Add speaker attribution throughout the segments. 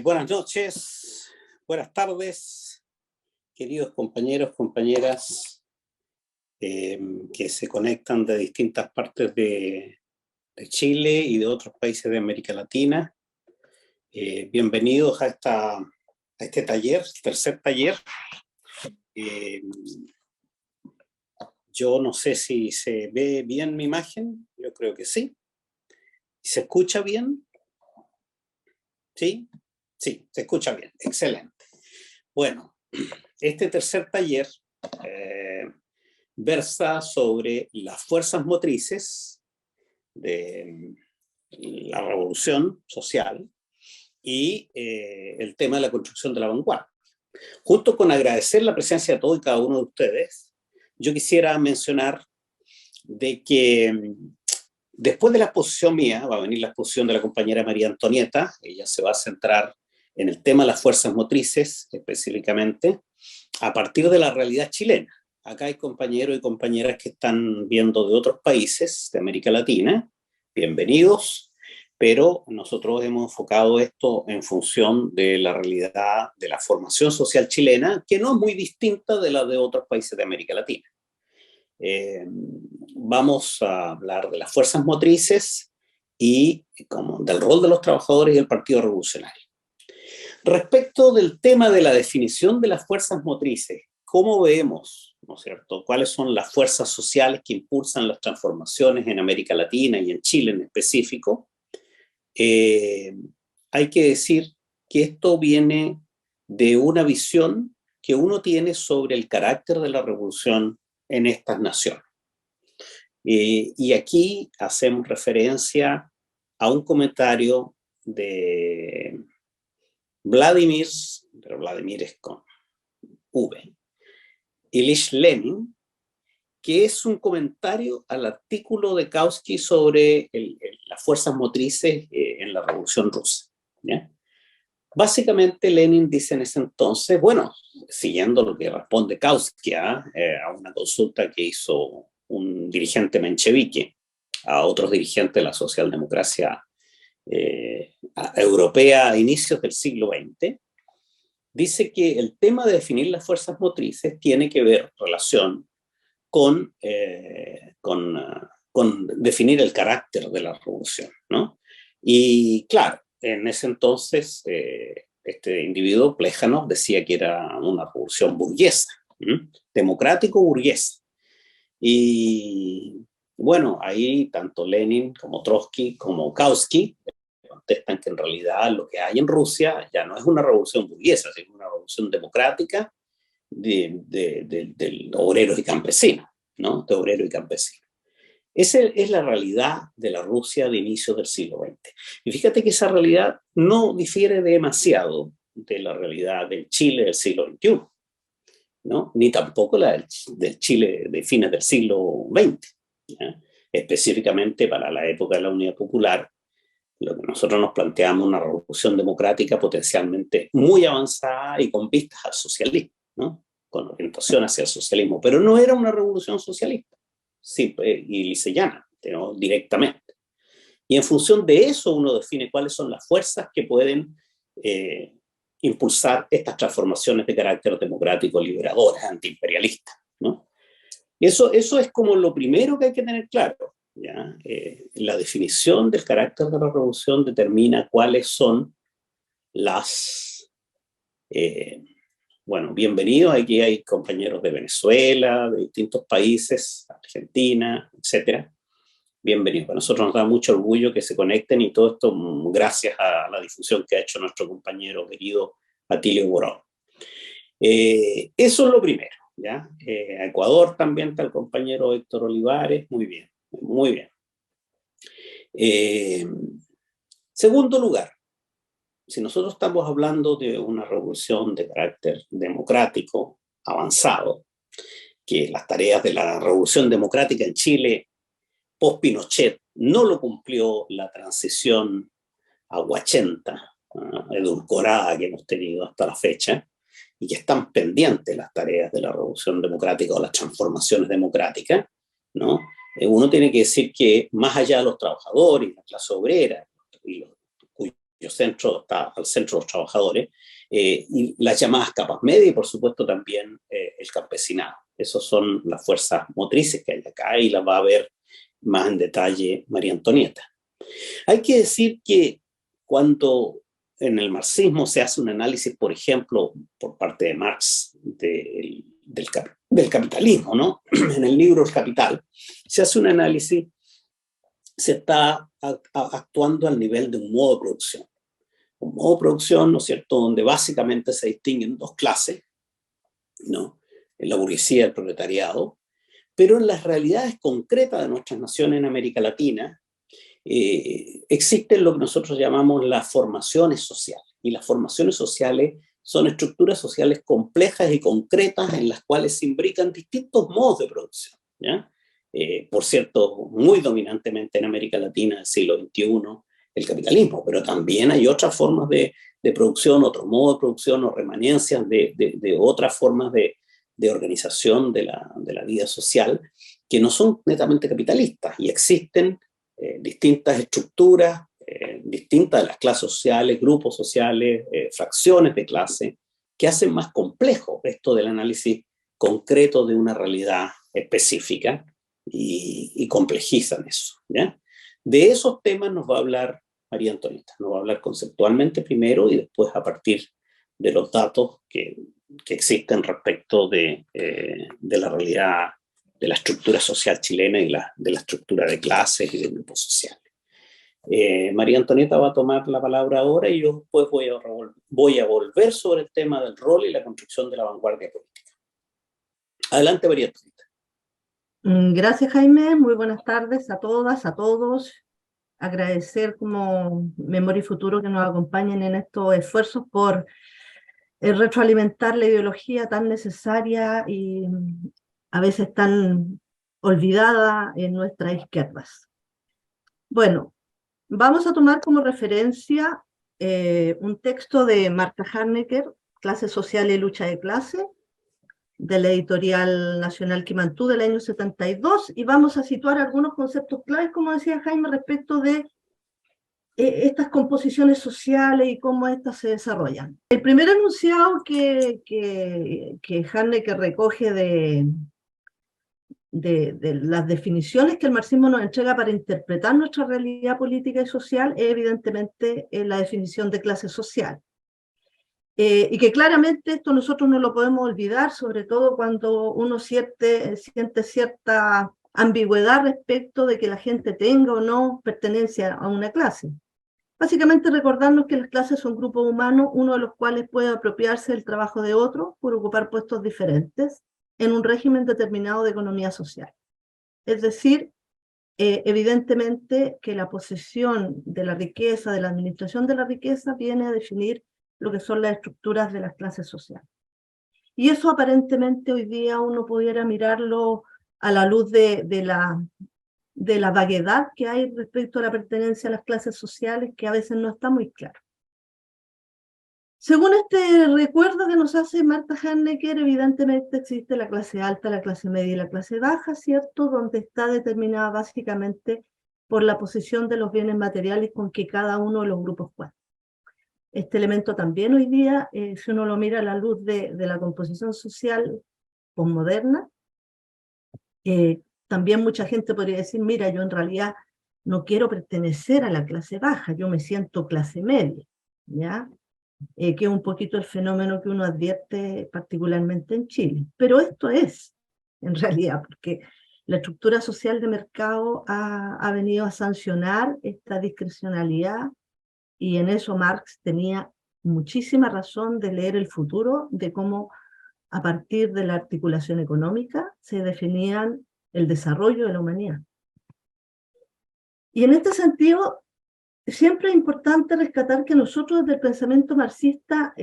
Speaker 1: Buenas noches, buenas tardes, queridos compañeros, compañeras que se conectan de distintas partes de Chile y de otros países de América Latina. Bienvenidos a este taller, tercer taller. Yo no sé si se ve bien mi imagen, yo creo que sí. ¿Se escucha bien? ¿Sí? Sí, se escucha bien, excelente. Bueno, este tercer taller versa sobre las fuerzas motrices de la revolución social y el tema de la construcción de la vanguardia. Junto con agradecer la presencia de todos y cada uno de ustedes, yo quisiera mencionar de que después de la exposición mía, va a venir la exposición de la compañera María Antonieta. Ella se va a centrar en el tema de las fuerzas motrices, específicamente, a partir de la realidad chilena. Acá hay compañeros y compañeras que están viendo de otros países de América Latina. Bienvenidos, pero nosotros hemos enfocado esto en función de la realidad de la formación social chilena, que no es muy distinta de la de otros países de América Latina. Vamos a hablar de las fuerzas motrices y del rol de los trabajadores y el Partido Revolucionario. Respecto del tema de la definición de las fuerzas motrices, ¿cómo vemos, no es cierto?, cuáles son las fuerzas sociales que impulsan las transformaciones en América Latina y en Chile en específico? Hay que decir que esto viene de una visión que uno tiene sobre el carácter de la revolución en estas naciones. Y aquí hacemos referencia a un comentario de Vladimir, pero Vladimir es con V, Ilich Lenin, que es un comentario al artículo de Kautsky sobre las fuerzas motrices en la Revolución Rusa, ¿ya? Básicamente Lenin dice en ese entonces, bueno, siguiendo lo que responde Kautsky a una consulta que hizo un dirigente menchevique a otros dirigentes de la socialdemocracia europea a inicios del siglo XX, dice que el tema de definir las fuerzas motrices tiene que ver relación con definir el carácter de la revolución, ¿no? Y claro, en ese entonces este individuo, Plejánov, decía que era una revolución burguesa, democrático-burguesa. Y bueno, ahí tanto Lenin como Trotsky como Kautsky contestan que en realidad lo que hay en Rusia ya no es una revolución burguesa, sino una revolución democrática de obreros y campesinos, ¿no? De obreros y campesinos. Esa es la realidad de la Rusia de inicios del siglo XX. Y fíjate que esa realidad no difiere demasiado de la realidad del Chile del siglo XXI, ¿no? Ni tampoco la del Chile de fines del siglo XX, ¿ya? Específicamente para la época de la Unidad Popular, lo que nosotros nos planteamos una revolución democrática potencialmente muy avanzada y con vistas al socialismo, ¿no? Con orientación hacia el socialismo, pero no era una revolución socialista, simple y liseyana, ¿no? Directamente. Y en función de eso uno define cuáles son las fuerzas que pueden impulsar estas transformaciones de carácter democrático, liberadoras, antiimperialistas, ¿no? Eso es como lo primero que hay que tener claro, ¿ya? La definición del carácter de la revolución determina cuáles son las... bueno, bienvenidos, aquí hay compañeros de Venezuela, de distintos países, Argentina, etcétera. Bienvenidos. Para nosotros nos da mucho orgullo que se conecten y todo esto gracias a la difusión que ha hecho nuestro compañero querido Atilio Borón. Eso es lo primero, ¿ya? A Ecuador también está el compañero Héctor Olivares. Muy bien, muy bien. Segundo lugar, si nosotros estamos hablando de una revolución de carácter democrático avanzado, que las tareas de la revolución democrática en Chile post-Pinochet no lo cumplió la transición aguachenta, edulcorada que hemos tenido hasta la fecha, y que están pendientes las tareas de la revolución democrática o las transformaciones democráticas, ¿no? Uno tiene que decir que más allá de los trabajadores, la clase obrera y los cuyos cuyo centro está al centro de los trabajadores, y las llamadas capas medias y por supuesto también el campesinado. Esas son las fuerzas motrices que hay acá y las va a ver más en detalle María Antonieta. Hay que decir que cuando en el marxismo se hace un análisis, por ejemplo, por parte de Marx del capitalismo, ¿no? En el libro El Capital, se hace un análisis, se está actuando al nivel de un modo de producción. Un modo de producción, ¿no es cierto?, donde básicamente se distinguen dos clases, ¿no? La burguesía y el proletariado, pero en las realidades concretas de nuestras naciones en América Latina, existen lo que nosotros llamamos las formaciones sociales. Y las formaciones sociales son estructuras sociales complejas y concretas en las cuales se imbrican distintos modos de producción, ¿ya? Por cierto, muy dominantemente en América Latina del siglo XXI, el capitalismo, pero también hay otras formas de producción, otro modo de producción o remanencias de otras formas de organización de la vida social que no son netamente capitalistas y existen distintas estructuras, distintas de las clases sociales, grupos sociales, fracciones de clase, que hacen más complejo esto del análisis concreto de una realidad específica y complejizan eso, ¿ya? De esos temas nos va a hablar María Antonieta, nos va a hablar conceptualmente primero y después a partir de los datos que existen respecto de la realidad de la estructura social chilena y de la estructura de clases y de grupos sociales. María Antonieta va a tomar la palabra ahora y yo después voy a volver sobre el tema del rol y la construcción de la vanguardia política. Adelante, María Antonieta.
Speaker 2: Gracias, Jaime. Muy buenas tardes a todas, a todos. Agradecer como Memoria y Futuro que nos acompañen en estos esfuerzos por retroalimentar la ideología tan necesaria y a veces tan olvidada en nuestras izquierdas. Bueno, vamos a tomar como referencia un texto de Marta Harnecker, Clase Social y Lucha de Clase, de la editorial Nacional Quimantú del año 72, y vamos a situar algunos conceptos claves, como decía Jaime, respecto de estas composiciones sociales y cómo estas se desarrollan. El primer enunciado que Harnecker recoge de las definiciones que el marxismo nos entrega para interpretar nuestra realidad política y social es evidentemente la definición de clase social. Y que claramente esto nosotros no lo podemos olvidar, sobre todo cuando uno siente cierta ambigüedad respecto de que la gente tenga o no pertenencia a una clase. Básicamente recordarnos que las clases son grupos humanos, uno de los cuales puede apropiarse del trabajo de otro por ocupar puestos diferentes en un régimen determinado de economía social. Es decir, evidentemente que la posesión de la riqueza, de la administración de la riqueza, viene a definir lo que son las estructuras de las clases sociales. Y eso aparentemente hoy día uno pudiera mirarlo a la luz de la vaguedad que hay respecto a la pertenencia a las clases sociales, que a veces no está muy claro. Según este recuerdo que nos hace Marta Harnecker, evidentemente existe la clase alta, la clase media y la clase baja, ¿cierto? Donde está determinada básicamente por la posesión de los bienes materiales con que cada uno de los grupos cuenta. Este elemento también hoy día, si uno lo mira a la luz de la composición social posmoderna, también mucha gente podría decir, mira, yo en realidad no quiero pertenecer a la clase baja, yo me siento clase media, ¿ya? Que es un poquito el fenómeno que uno advierte particularmente en Chile. Pero esto es, en realidad, porque la estructura social de mercado ha venido a sancionar esta discrecionalidad, y en eso Marx tenía muchísima razón de leer el futuro, de cómo a partir de la articulación económica se definían el desarrollo de la humanidad. Y en este sentido, siempre es importante rescatar que nosotros desde el pensamiento marxista,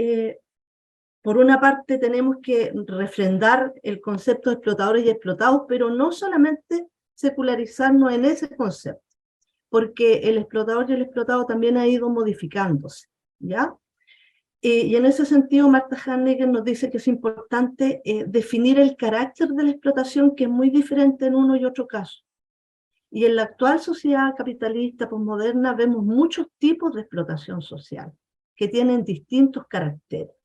Speaker 2: por una parte tenemos que refrendar el concepto de explotadores y explotados, pero no solamente secularizarnos en ese concepto, porque el explotador y el explotado también ha ido modificándose, ¿ya? Y en ese sentido, Marta Harnecker nos dice que es importante definir el carácter de la explotación, que es muy diferente en uno y otro caso. Y en la actual sociedad capitalista posmoderna vemos muchos tipos de explotación social que tienen distintos caracteres.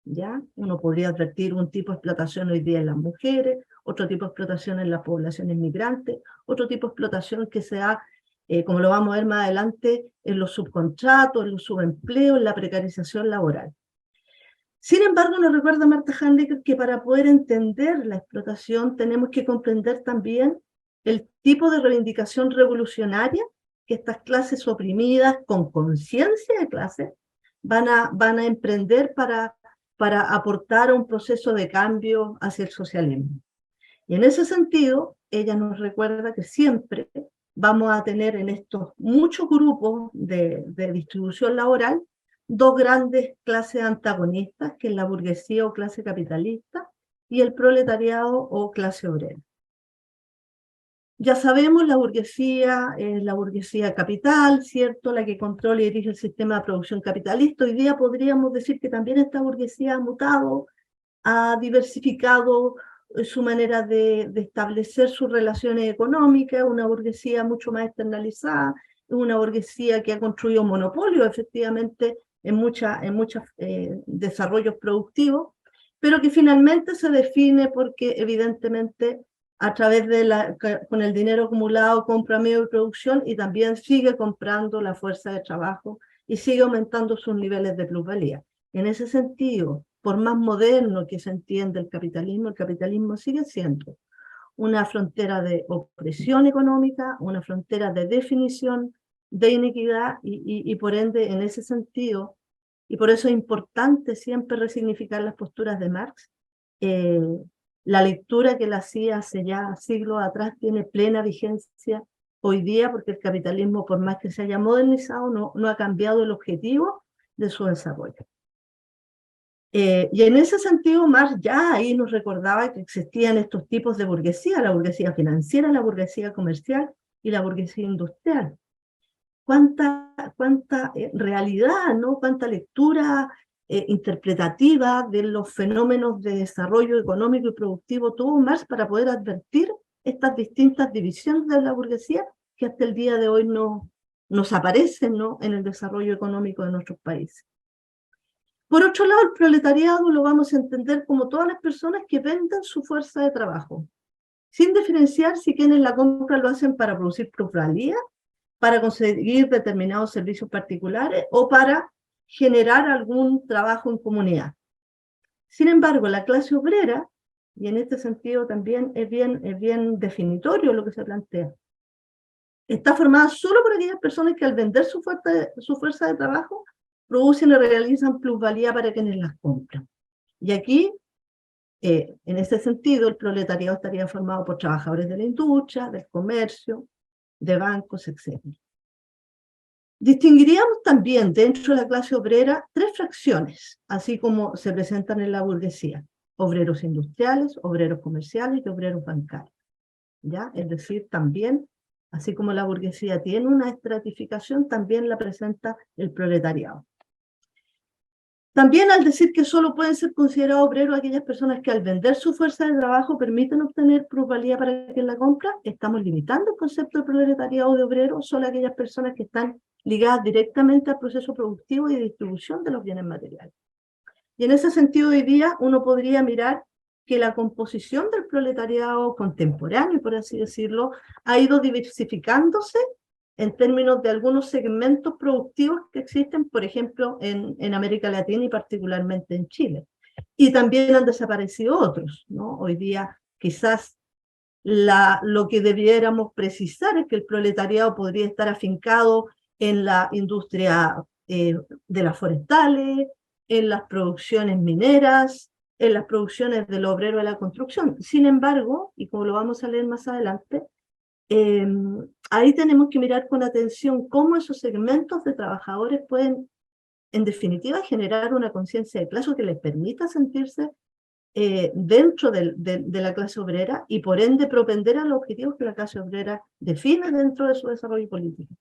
Speaker 2: ¿Ya? Uno podría advertir un tipo de explotación hoy día en las mujeres, otro tipo de explotación en las poblaciones migrantes, otro tipo de explotación que se da, como lo vamos a ver más adelante, en los subcontratos, en los subempleos, en la precarización laboral. Sin embargo, nos recuerda Marta Handicke que para poder entender la explotación tenemos que comprender también el tipo de reivindicación revolucionaria que estas clases oprimidas con conciencia de clase van a emprender para aportar a un proceso de cambio hacia el socialismo. Y en ese sentido, ella nos recuerda que siempre vamos a tener en estos muchos grupos de distribución laboral dos grandes clases antagonistas, que es la burguesía o clase capitalista y el proletariado o clase obrera. Ya sabemos, la burguesía es la burguesía capital, ¿cierto? La que controla y dirige el sistema de producción capitalista. Hoy día podríamos decir que también esta burguesía ha mutado, ha diversificado su manera de establecer sus relaciones económicas, una burguesía mucho más externalizada, una burguesía que ha construido monopolios efectivamente en muchos desarrollos productivos, pero que finalmente se define porque evidentemente a través con el dinero acumulado compra medio de producción y también sigue comprando la fuerza de trabajo y sigue aumentando sus niveles de plusvalía. En ese sentido, por más moderno que se entienda el capitalismo sigue siendo una frontera de opresión económica, una frontera de definición de inequidad y por ende, en ese sentido, y por eso es importante siempre resignificar las posturas de Marx, la lectura que él hacía hace ya siglos atrás tiene plena vigencia hoy día, porque el capitalismo, por más que se haya modernizado, no ha cambiado el objetivo de su desarrollo. Y en ese sentido, Marx ya ahí nos recordaba que existían estos tipos de burguesía, la burguesía financiera, la burguesía comercial y la burguesía industrial. Cuánta realidad, ¿no? Cuánta lectura interpretativa de los fenómenos de desarrollo económico y productivo tuvo Marx para poder advertir estas distintas divisiones de la burguesía que hasta el día de hoy nos aparecen, ¿no? En el desarrollo económico de nuestros países. Por otro lado, el proletariado lo vamos a entender como todas las personas que venden su fuerza de trabajo, sin diferenciar si quienes la compran lo hacen para producir plusvalía, para conseguir determinados servicios particulares o para generar algún trabajo en comunidad. Sin embargo, la clase obrera, y en este sentido también es bien definitorio lo que se plantea, está formada solo por aquellas personas que al vender su fuerza de trabajo producen y realizan plusvalía para quienes las compran. Y aquí, en ese sentido, el proletariado estaría formado por trabajadores de la industria, del comercio, de bancos, etc. Distinguiríamos también dentro de la clase obrera tres fracciones, así como se presentan en la burguesía: obreros industriales, obreros comerciales y obreros bancarios. ¿Ya? Es decir, también, así como la burguesía tiene una estratificación, también la presenta el proletariado. También al decir que solo pueden ser considerados obreros aquellas personas que al vender su fuerza de trabajo permiten obtener plusvalía para quien la compra, estamos limitando el concepto de proletariado o de obrero solo a aquellas personas que están ligadas directamente al proceso productivo y de distribución de los bienes materiales. Y en ese sentido, hoy día uno podría mirar que la composición del proletariado contemporáneo, por así decirlo, ha ido diversificándose en términos de algunos segmentos productivos que existen, por ejemplo, en América Latina y particularmente en Chile. Y también han desaparecido otros, ¿no? Hoy día quizás lo que debiéramos precisar es que el proletariado podría estar afincado en la industria de las forestales, en las producciones mineras, en las producciones del obrero de la construcción. Sin embargo, y como lo vamos a leer más adelante, ahí tenemos que mirar con atención cómo esos segmentos de trabajadores pueden, en definitiva, generar una conciencia de clase que les permita sentirse dentro de la clase obrera y por ende propender a los objetivos que la clase obrera define dentro de su desarrollo político.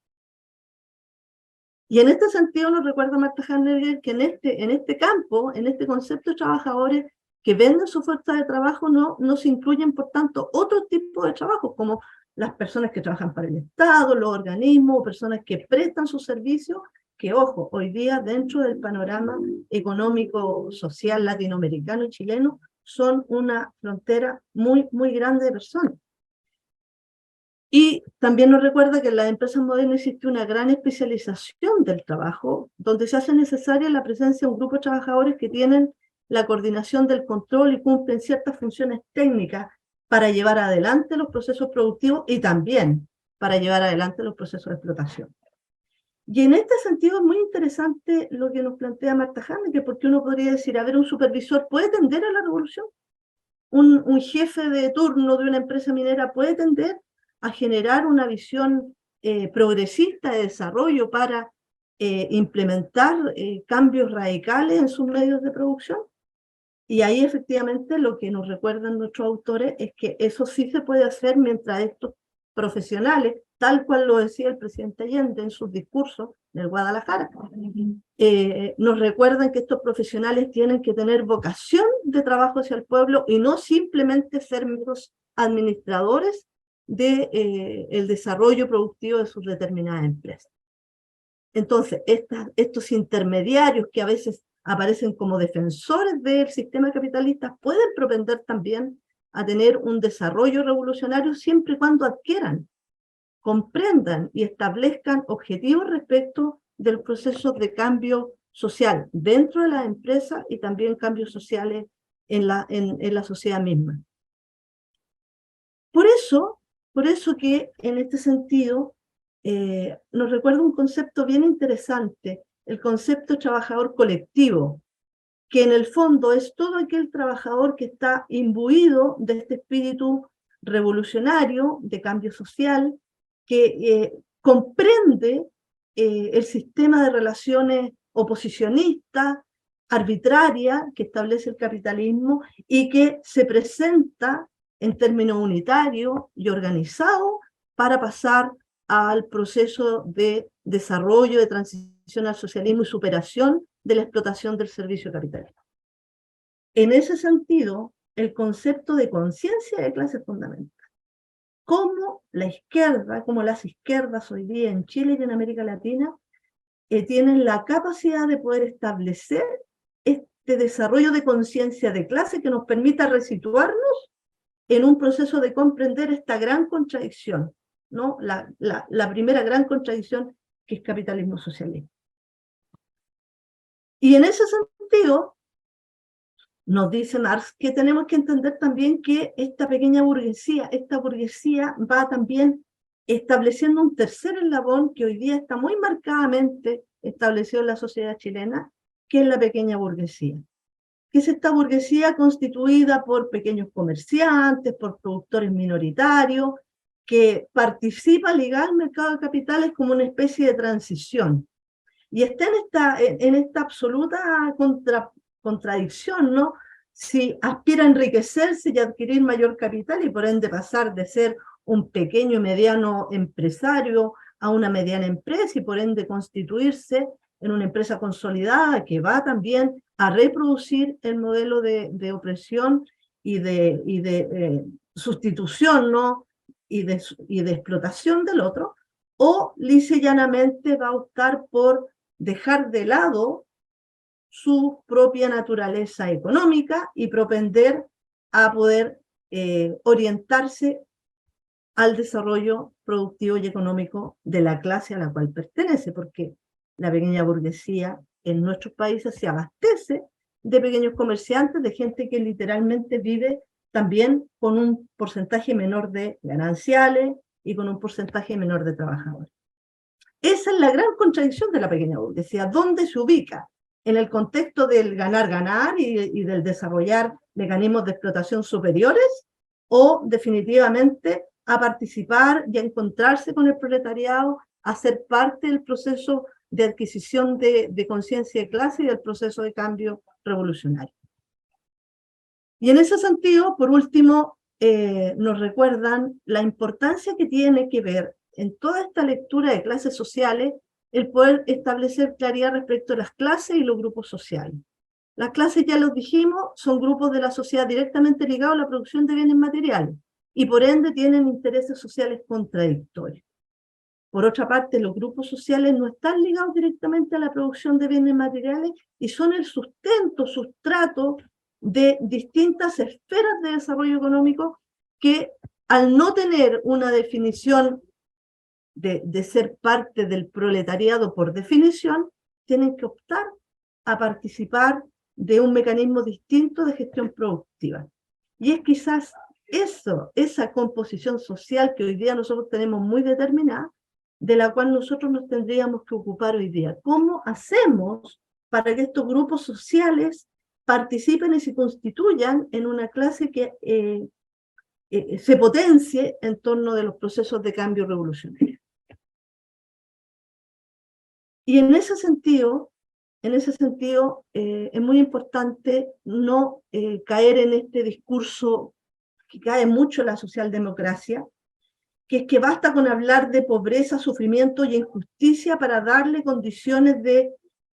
Speaker 2: Y en este sentido nos recuerda Marta Handicke que en este campo, en este concepto de trabajadores que venden su fuerza de trabajo, no se incluyen, por tanto, otros tipos de trabajos, como las personas que trabajan para el Estado, los organismos, personas que prestan sus servicios, que ojo, hoy día dentro del panorama económico, social, latinoamericano y chileno, son una frontera muy, muy grande de personas. Y también nos recuerda que en las empresas modernas existe una gran especialización del trabajo, donde se hace necesaria la presencia de un grupo de trabajadores que tienen la coordinación del control y cumplen ciertas funciones técnicas para llevar adelante los procesos productivos y también para llevar adelante los procesos de explotación. Y en este sentido es muy interesante lo que nos plantea Marta Jaime, que porque uno podría decir, a ver, un supervisor puede tender a la revolución, un jefe de turno de una empresa minera puede tender a generar una visión progresista de desarrollo para implementar cambios radicales en sus medios de producción. Y ahí efectivamente lo que nos recuerdan nuestros autores es que eso sí se puede hacer mientras estos profesionales, tal cual lo decía el presidente Allende en sus discursos en el Guadalajara, nos recuerdan que estos profesionales tienen que tener vocación de trabajo hacia el pueblo y no simplemente ser meros administradores del desarrollo productivo de sus determinadas empresas. Entonces, estos intermediarios que a veces aparecen como defensores del sistema capitalista pueden propender también a tener un desarrollo revolucionario siempre y cuando adquieran, comprendan y establezcan objetivos respecto del proceso de cambio social dentro de las empresas y también cambios sociales en la sociedad misma. Por eso que en este sentido nos recuerda un concepto bien interesante, el concepto trabajador colectivo, que en el fondo es todo aquel trabajador que está imbuido de este espíritu revolucionario, de cambio social, que comprende el sistema de relaciones oposicionista, arbitraria, que establece el capitalismo y que se presenta en términos unitarios y organizados para pasar al proceso de desarrollo, de transición al socialismo y superación de la explotación del servicio capitalista. En ese sentido, el concepto de conciencia de clase es fundamental. Cómo la izquierda, como las izquierdas hoy día en Chile y en América Latina, tienen la capacidad de poder establecer este desarrollo de conciencia de clase que nos permita resituarnos en un proceso de comprender esta gran contradicción, ¿no? La primera gran contradicción que es capitalismo-socialismo. Y en ese sentido, nos dice Marx que tenemos que entender también que esta pequeña burguesía, esta burguesía va también estableciendo un tercer eslabón que hoy día está muy marcadamente establecido en la sociedad chilena, que es la pequeña burguesía. Que es esta burguesía constituida por pequeños comerciantes, por productores minoritarios, que participa ligada al mercado de capitales como una especie de transición. Y está en esta absoluta contradicción, ¿no? Si aspira a enriquecerse y adquirir mayor capital y por ende pasar de ser un pequeño y mediano empresario a una mediana empresa y por ende constituirse en una empresa consolidada que va también a reproducir el modelo de opresión y de sustitución, ¿no? y de explotación del otro, o lisa y llanamente va a optar por dejar de lado su propia naturaleza económica y propender a poder orientarse al desarrollo productivo y económico de la clase a la cual pertenece, porque la pequeña burguesía en nuestros países se abastece de pequeños comerciantes, de gente que literalmente vive también con un porcentaje menor de gananciales y con un porcentaje menor de trabajadores. Esa es la gran contradicción de la pequeña burguesía. ¿Dónde se ubica? ¿En el contexto del ganar-ganar y del desarrollar mecanismos de explotación superiores? ¿O definitivamente a participar y a encontrarse con el proletariado, a ser parte del proceso de adquisición de conciencia de clase y del proceso de cambio revolucionario? Y en ese sentido, por último, nos recuerdan la importancia que tiene que ver en toda esta lectura de clases sociales el poder establecer claridad respecto a las clases y los grupos sociales. Las clases, ya los dijimos, son grupos de la sociedad directamente ligados a la producción de bienes materiales. y por ende tienen intereses sociales contradictorios. Por otra parte, los grupos sociales no están ligados directamente a la producción de bienes materiales y son el sustento, sustrato de distintas esferas de desarrollo económico que, al no tener una definición de ser parte del proletariado por definición, tienen que optar a participar de un mecanismo distinto de gestión productiva. Y es quizás esa composición social que hoy día nosotros tenemos muy determinada, de la cual nosotros nos tendríamos que ocupar hoy día. ¿Cómo hacemos para que estos grupos sociales participen y se constituyan en una clase que se potencie en torno de los procesos de cambio revolucionario? Y en ese sentido es muy importante no caer en este discurso que cae mucho en la socialdemocracia, que es que basta con hablar de pobreza, sufrimiento y injusticia para darle condiciones de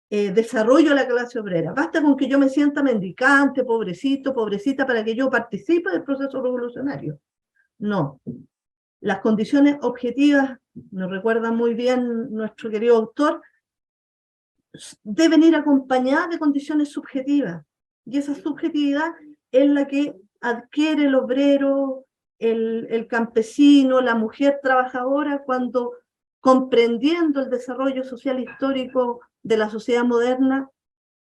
Speaker 2: desarrollo a la clase obrera. Basta con que yo me sienta mendicante, pobrecito, pobrecita, para que yo participe del proceso revolucionario. No. Las condiciones objetivas, nos recuerda muy bien nuestro querido autor, deben ir acompañadas de condiciones subjetivas. Y esa subjetividad es la que adquiere el obrero, el campesino, la mujer trabajadora, cuando, comprendiendo el desarrollo social histórico de la sociedad moderna,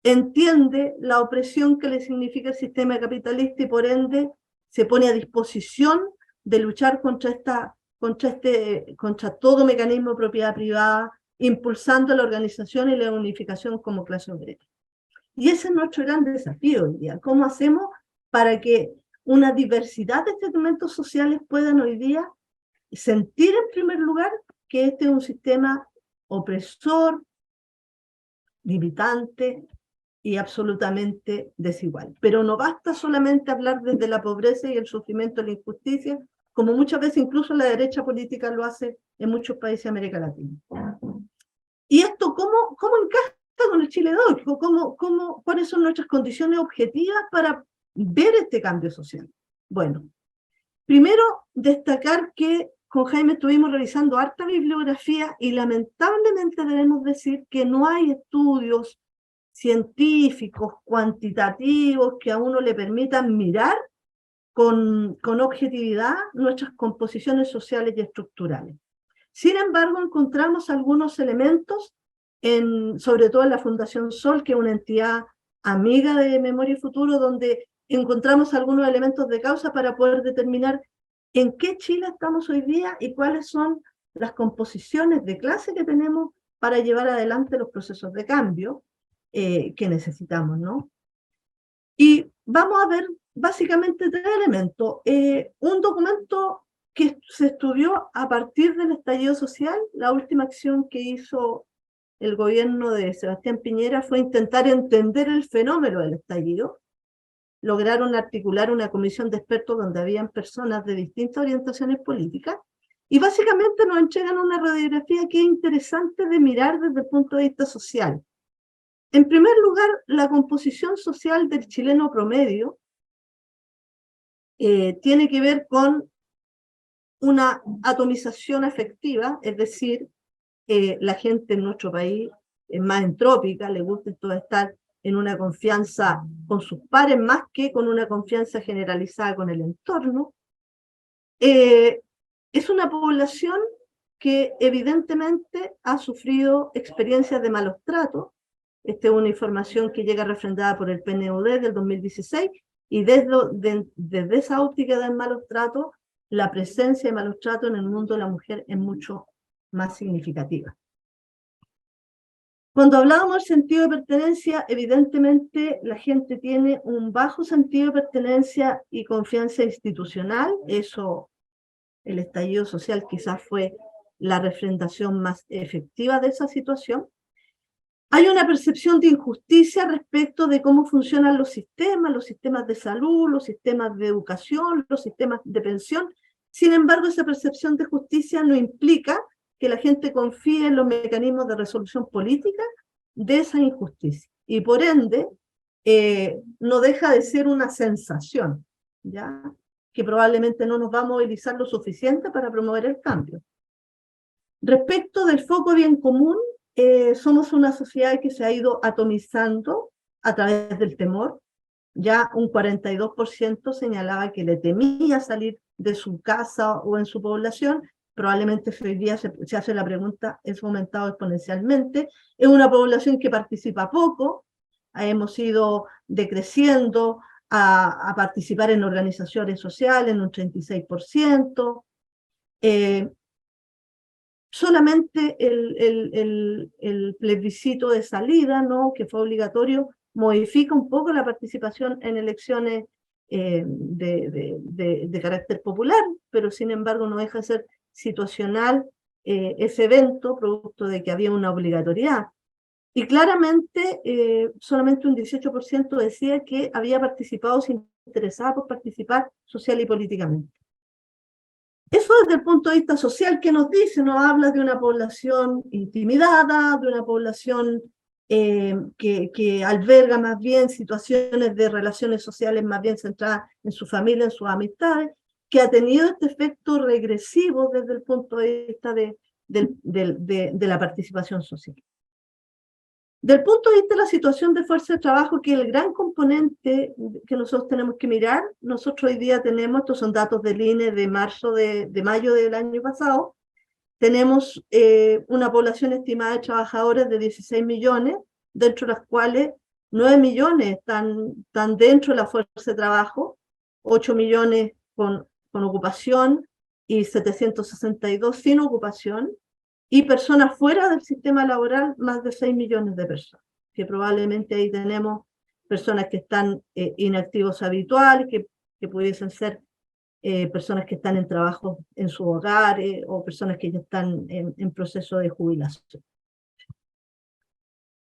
Speaker 2: entiende la opresión que le significa el sistema capitalista y por ende se pone a disposición de luchar contra todo mecanismo de propiedad privada, impulsando la organización y la unificación como clase obrera. Y ese es nuestro gran desafío hoy día. ¿Cómo hacemos para que una diversidad de segmentos sociales puedan hoy día sentir en primer lugar que este es un sistema opresor, limitante y absolutamente desigual? Pero no basta solamente hablar desde la pobreza y el sufrimiento y la injusticia, como muchas veces incluso la derecha política lo hace en muchos países de América Latina. ¿Y esto cómo encaja con el Chile de hoy? ¿Cuáles son nuestras condiciones objetivas para ver este cambio social? Bueno, primero destacar que con Jaime estuvimos revisando harta bibliografía y lamentablemente debemos decir que no hay estudios científicos, cuantitativos, que a uno le permitan mirar con objetividad nuestras composiciones sociales y estructurales. Sin embargo, encontramos algunos elementos, sobre todo en la Fundación Sol, que es una entidad amiga de Memoria y Futuro, donde encontramos algunos elementos de causa para poder determinar en qué Chile estamos hoy día y cuáles son las composiciones de clase que tenemos para llevar adelante los procesos de cambio que necesitamos, ¿no? Y vamos a ver básicamente tres elementos. Un documento que se estudió a partir del estallido social. La última acción que hizo el gobierno de Sebastián Piñera fue intentar entender el fenómeno del estallido. Lograron articular una comisión de expertos donde habían personas de distintas orientaciones políticas y básicamente nos entregan una radiografía que es interesante de mirar desde el punto de vista social. En primer lugar, la composición social del chileno promedio tiene que ver con una atomización afectiva, es decir, la gente en nuestro país es más entrópica, le gusta todo estar en una confianza con sus pares más que con una confianza generalizada con el entorno. Es una población que evidentemente ha sufrido experiencias de malos tratos. Esta es una información que llega refrendada por el PNUD del 2016 y desde esa óptica del malos tratos, la presencia de malos tratos en el mundo de la mujer es mucho más significativa. Cuando hablábamos del sentido de pertenencia, evidentemente la gente tiene un bajo sentido de pertenencia y confianza institucional. Eso, el estallido social quizás fue la refrendación más efectiva de esa situación. Hay una percepción de injusticia respecto de cómo funcionan los sistemas de salud, los sistemas de educación, los sistemas de pensión. Sin embargo, esa percepción de justicia no implica que la gente confíe en los mecanismos de resolución política de esa injusticia. Y por ende, no deja de ser una sensación, ¿ya? que probablemente no nos va a movilizar lo suficiente para promover el cambio. Respecto del foco bien común, somos una sociedad que se ha ido atomizando a través del temor. Ya un 42% señalaba que le temía salir de su casa o en su población. Probablemente hoy día se hace la pregunta, es aumentado exponencialmente. Es una población que participa poco, hemos ido decreciendo a participar en organizaciones sociales en un 36%. Solamente el plebiscito de salida, ¿no?, que fue obligatorio, modifica un poco la participación en elecciones de carácter popular, pero sin embargo no deja de ser situacional ese evento, producto de que había una obligatoriedad. Y claramente solamente un 18% decía que había participado, se interesaba por participar social y políticamente. Eso desde el punto de vista social, ¿qué nos dice? Nos habla de una población intimidada, de una población que alberga más bien situaciones de relaciones sociales más bien centradas en su familia, en sus amistades, que ha tenido este efecto regresivo desde el punto de vista de la participación social. Del punto de vista de la situación de fuerza de trabajo, que es el gran componente que nosotros tenemos que mirar, nosotros hoy día tenemos, estos son datos del INE de mayo del año pasado, tenemos una población estimada de trabajadores de 16 millones, dentro de las cuales 9 millones están dentro de la fuerza de trabajo, 8 millones con ocupación y 762 sin ocupación, y personas fuera del sistema laboral, más de 6 millones de personas, que probablemente ahí tenemos personas que están inactivos habituales, que pudiesen ser personas que están en trabajo en su hogar o personas que ya están en proceso de jubilación.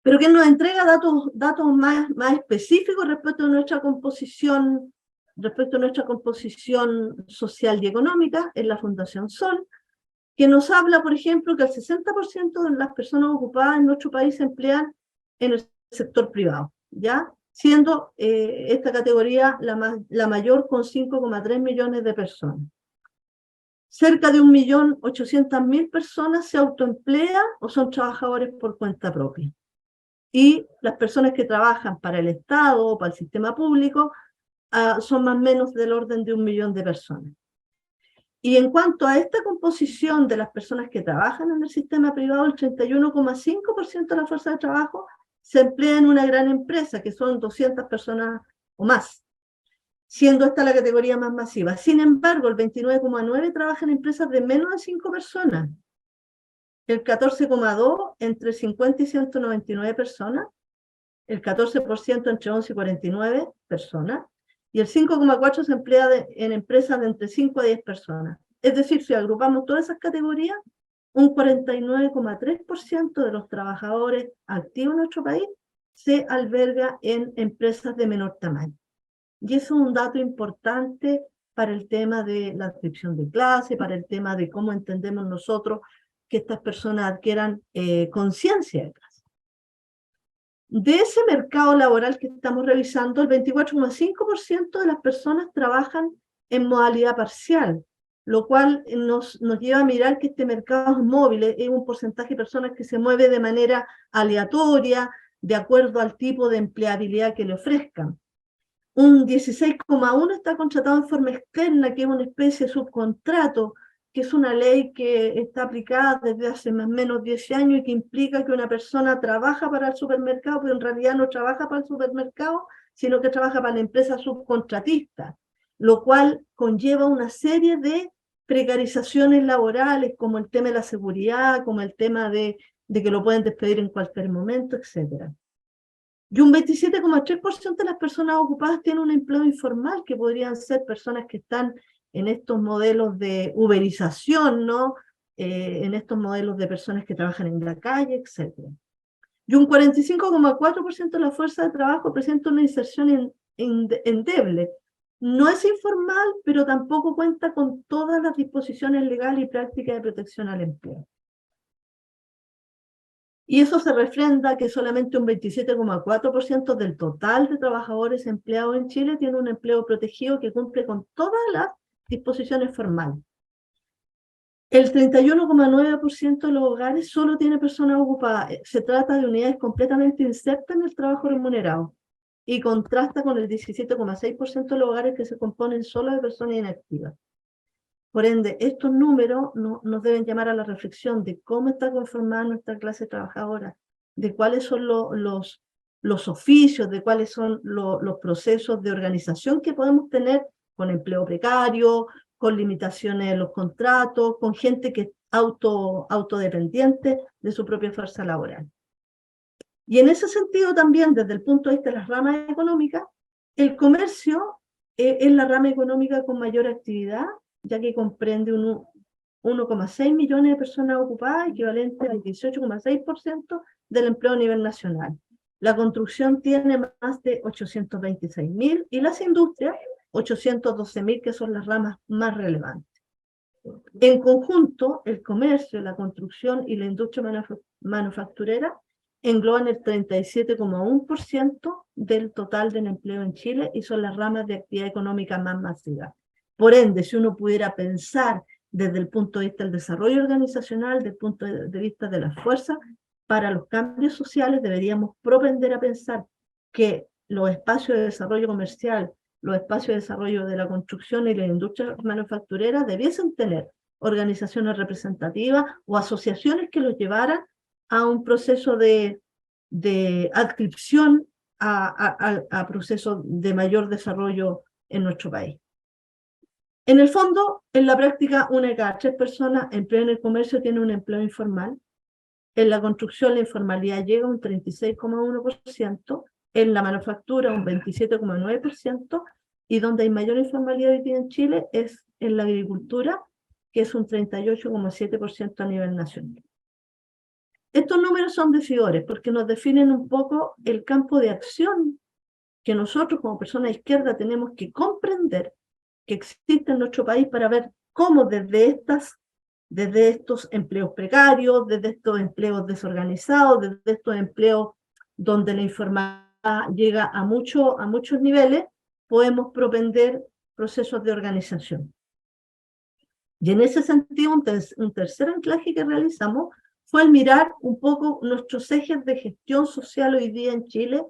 Speaker 2: Pero que nos entrega datos más específicos respecto a nuestra composición social y económica en la Fundación Sol, que nos habla, por ejemplo, que el 60% de las personas ocupadas en nuestro país se emplean en el sector privado, ¿ya? Siendo esta categoría la mayor con 5,3 millones de personas. Cerca de 1.800.000 personas se autoemplean o son trabajadores por cuenta propia. Y las personas que trabajan para el Estado o para el sistema público son más o menos del orden de 1 millón de personas. Y en cuanto a esta composición de las personas que trabajan en el sistema privado, el 31,5% de la fuerza de trabajo se emplea en una gran empresa, que son 200 personas o más, siendo esta la categoría más masiva. Sin embargo, el 29,9% trabaja en empresas de menos de 5 personas, el 14,2% entre 50 y 199 personas, el 14% entre 11 y 49 personas, y el 5,4% se emplea en empresas de entre 5 a 10 personas. Es decir, si agrupamos todas esas categorías, un 49,3% de los trabajadores activos en nuestro país se alberga en empresas de menor tamaño. Y eso es un dato importante para el tema de la adscripción de clase, para el tema de cómo entendemos nosotros que estas personas adquieran conciencia de clase. De ese mercado laboral que estamos revisando, el 24,5% de las personas trabajan en modalidad parcial, lo cual nos lleva a mirar que este mercado es móvil, es un porcentaje de personas que se mueve de manera aleatoria, de acuerdo al tipo de empleabilidad que le ofrezcan. Un 16,1% está contratado en forma externa, que es una especie de subcontrato, que es una ley que está aplicada desde hace más o menos 10 años y que implica que una persona trabaja para el supermercado, pero en realidad no trabaja para el supermercado, sino que trabaja para la empresa subcontratista, lo cual conlleva una serie de precarizaciones laborales, como el tema de la seguridad, como el tema de que lo pueden despedir en cualquier momento, etc. Y un 27,3% de las personas ocupadas tienen un empleo informal, que podrían ser personas que están en estos modelos de uberización, ¿no? En estos modelos de personas que trabajan en la calle, etc. Y un 45,4% de la fuerza de trabajo presenta una inserción endeble. No es informal, pero tampoco cuenta con todas las disposiciones legales y prácticas de protección al empleo. Y eso se refrenda que solamente un 27,4% del total de trabajadores empleados en Chile tiene un empleo protegido que cumple con todas las disposiciones formales. El 31,9% de los hogares solo tiene personas ocupadas. Se trata de unidades completamente insertas en el trabajo remunerado y contrasta con el 17,6% de los hogares que se componen solo de personas inactivas. Por ende, estos números nos deben llamar a la reflexión de cómo está conformada nuestra clase trabajadora, de cuáles son los oficios, de cuáles son los procesos de organización que podemos tener con empleo precario, con limitaciones en los contratos, con gente que es autodependiente de su propia fuerza laboral. Y en ese sentido también, desde el punto de vista de las ramas económicas, el comercio es la rama económica con mayor actividad, ya que comprende 1,6 millones de personas ocupadas, equivalente al 18,6% del empleo a nivel nacional. La construcción tiene más de 826.000 y las industrias 812.000, que son las ramas más relevantes. En conjunto, el comercio, la construcción y la industria manufacturera engloban el 37,1% del total del empleo en Chile y son las ramas de actividad económica más masivas. Por ende, si uno pudiera pensar desde el punto de vista del desarrollo organizacional, desde el punto de vista de las fuerzas, para los cambios sociales deberíamos propender a pensar que los espacios de desarrollo comercial, los espacios de desarrollo de la construcción y la industria manufacturera debiesen tener organizaciones representativas o asociaciones que los llevaran a un proceso de adscripción a procesos de mayor desarrollo en nuestro país. En el fondo, en la práctica, una de cada 3 personas empleadas en el comercio tiene un empleo informal. En la construcción la informalidad llega a un 36,1%, en la manufactura un 27,9%, y donde hay mayor informalidad hoy día en Chile es en la agricultura, que es un 38,7% a nivel nacional. Estos números son decidores porque nos definen un poco el campo de acción que nosotros como personas de izquierda tenemos que comprender que existe en nuestro país para ver cómo desde estos empleos precarios, desde estos empleos desorganizados, desde estos empleos donde la informalidad llega a muchos niveles, podemos propender procesos de organización. Y en ese sentido, un tercer anclaje que realizamos fue el mirar un poco nuestros ejes de gestión social hoy día en Chile,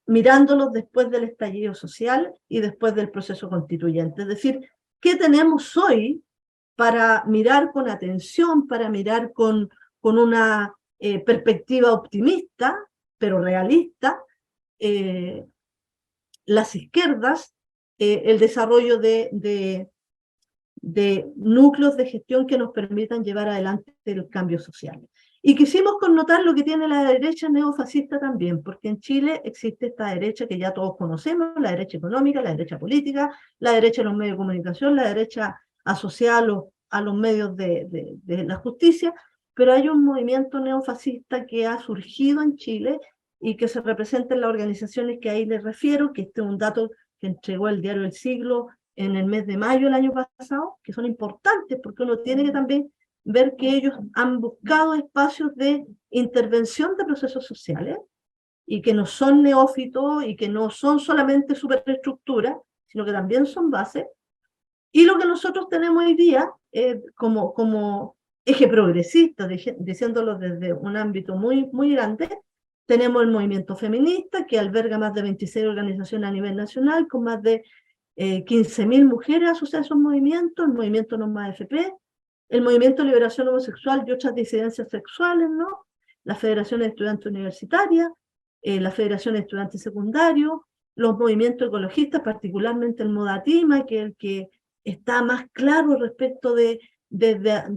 Speaker 2: mirándolos después del estallido social y después del proceso constituyente. Es decir, ¿qué tenemos hoy para mirar con atención, para mirar con una perspectiva optimista, pero realista, las izquierdas, el desarrollo de núcleos de gestión que nos permitan llevar adelante el cambio social? Y quisimos connotar lo que tiene la derecha neofascista también, porque en Chile existe esta derecha que ya todos conocemos, la derecha económica, la derecha política, la derecha de los medios de comunicación, la derecha asociada a los medios de la justicia, pero hay un movimiento neofascista que ha surgido en Chile y que se representa en las organizaciones que ahí les refiero, que este es un dato que entregó el diario El Siglo en el mes de mayo del año pasado, que son importantes porque uno tiene que también ver que ellos han buscado espacios de intervención de procesos sociales y que no son neófitos y que no son solamente superestructuras, sino que también son bases. Y lo que nosotros tenemos hoy día como eje progresista, diciéndolo desde un ámbito muy grande, tenemos el movimiento feminista, que alberga más de 26 organizaciones a nivel nacional, con más de 15.000 mujeres asociadas a esos movimientos, el movimiento No Más AFP, el movimiento de liberación homosexual y otras disidencias sexuales, ¿no? La Federación de Estudiantes Universitarias, la Federación de Estudiantes Secundarios, los movimientos ecologistas, particularmente el Modatima, que es el que está más claro respecto de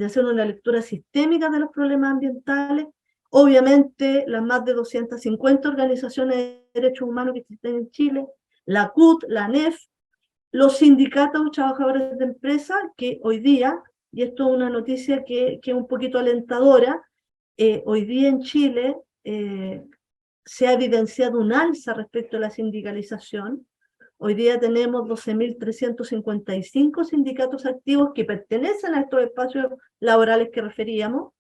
Speaker 2: hacer una lectura sistémica de los problemas ambientales. Obviamente, las más de 250 organizaciones de derechos humanos que existen en Chile, la CUT, la ANEF, los sindicatos de trabajadores de empresas, que hoy día, y esto es una noticia que es un poquito alentadora, hoy día en Chile se ha evidenciado un alza respecto a la sindicalización. Hoy día tenemos 12.355 sindicatos activos que pertenecen a estos espacios laborales que referíamos,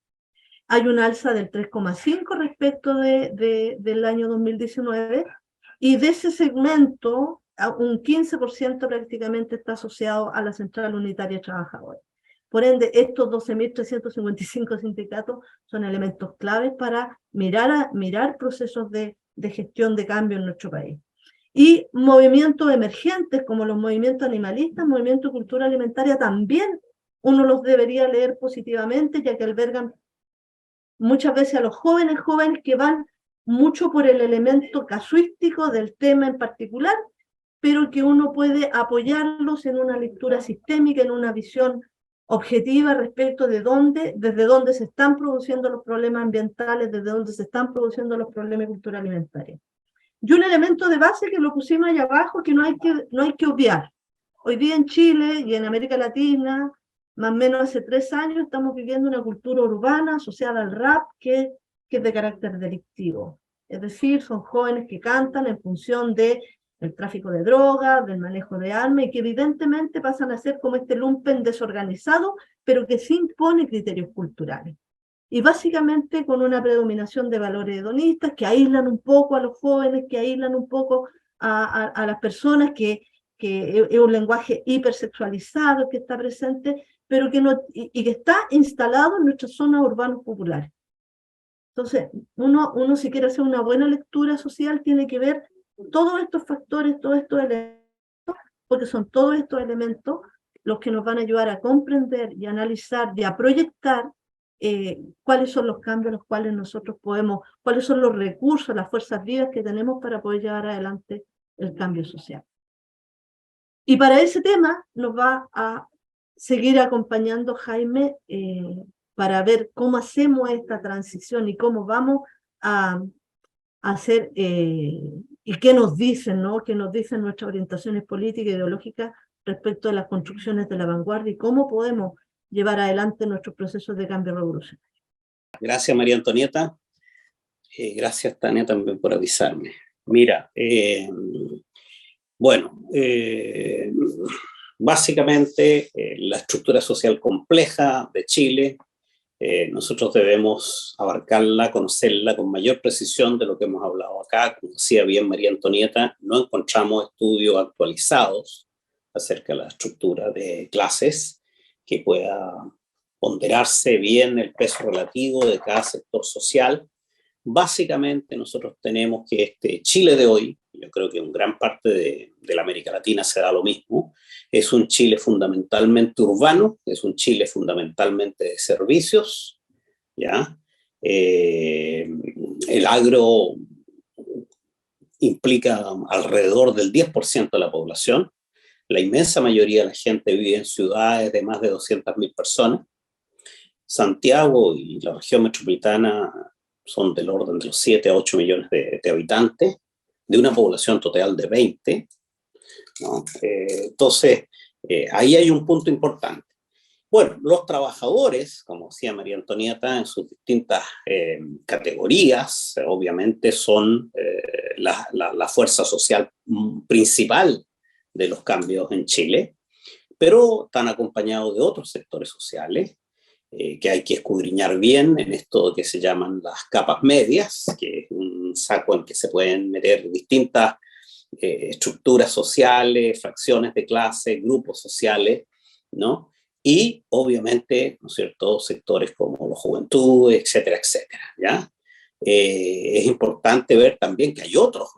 Speaker 2: hay un alza del 3,5 respecto del año 2019, y de ese segmento, un 15% prácticamente está asociado a la Central Unitaria de Trabajadores. Por ende, estos 12.355 sindicatos son elementos claves para mirar procesos de gestión de cambio en nuestro país. Y movimientos emergentes como los movimientos animalistas, movimiento de cultura alimentaria, también uno los debería leer positivamente, ya que albergan muchas veces a los jóvenes que van mucho por el elemento casuístico del tema en particular, pero que uno puede apoyarlos en una lectura sistémica, en una visión objetiva respecto de desde dónde se están produciendo los problemas ambientales, desde dónde se están produciendo los problemas de cultura alimentaria. Y un elemento de base que lo pusimos allá abajo, que no hay que obviar. Hoy día en Chile y en América Latina, más o menos hace 3 años, estamos viviendo una cultura urbana asociada al rap que es de carácter delictivo. Es decir, son jóvenes que cantan en función del tráfico de drogas, del manejo de armas, y que evidentemente pasan a ser como este lumpen desorganizado, pero que sí impone criterios culturales. Y básicamente con una predominación de valores hedonistas que aíslan un poco a los jóvenes, que aíslan un poco a las personas, que es un lenguaje hipersexualizado que está presente, pero que no, y que está instalado en nuestras zonas urbanas populares. Entonces, uno si quiere hacer una buena lectura social tiene que ver todos estos factores, todos estos elementos, porque son todos estos elementos los que nos van a ayudar a comprender y analizar y a proyectar cuáles son los cambios los cuales nosotros podemos, cuáles son los recursos, las fuerzas vivas que tenemos para poder llevar adelante el cambio social. Y para ese tema nos va a seguir acompañando Jaime para ver cómo hacemos esta transición y cómo vamos a hacer y qué nos dicen, ¿no? Qué nos dicen nuestras orientaciones políticas e ideológicas respecto a las construcciones de la vanguardia y cómo podemos llevar adelante nuestros procesos de cambio revolucionario.
Speaker 1: Gracias, María Antonieta. Gracias, Tania, también por avisarme. Mira, bueno, básicamente la estructura social compleja de Chile, nosotros debemos abarcarla, conocerla con mayor precisión de lo que hemos hablado acá. Como decía bien María Antonieta, no encontramos estudios actualizados acerca de la estructura de clases que pueda ponderarse bien el peso relativo de cada sector social. Básicamente nosotros tenemos que este Chile de hoy, yo creo que en gran parte de la América Latina se da lo mismo, es un Chile fundamentalmente urbano, es un Chile fundamentalmente de servicios, ¿ya? El agro implica alrededor del 10% de la población, la inmensa mayoría de la gente vive en ciudades de más de 200.000 personas. Santiago y la región metropolitana son del orden de los 7 a 8 millones de habitantes, de una población total de 20, ¿no? Entonces, ahí hay un punto importante. Bueno, los trabajadores, como decía María Antonieta, en sus distintas categorías, obviamente son la fuerza social principal de los cambios en Chile, pero están acompañados de otros sectores sociales que hay que escudriñar bien en esto que se llaman las capas medias, que es un saco en que se pueden meter distintas estructuras sociales, fracciones de clase, grupos sociales, ¿no? Y obviamente, ¿no es cierto?, sectores como la juventud, etcétera, etcétera, ¿ya? Es importante ver también que hay otros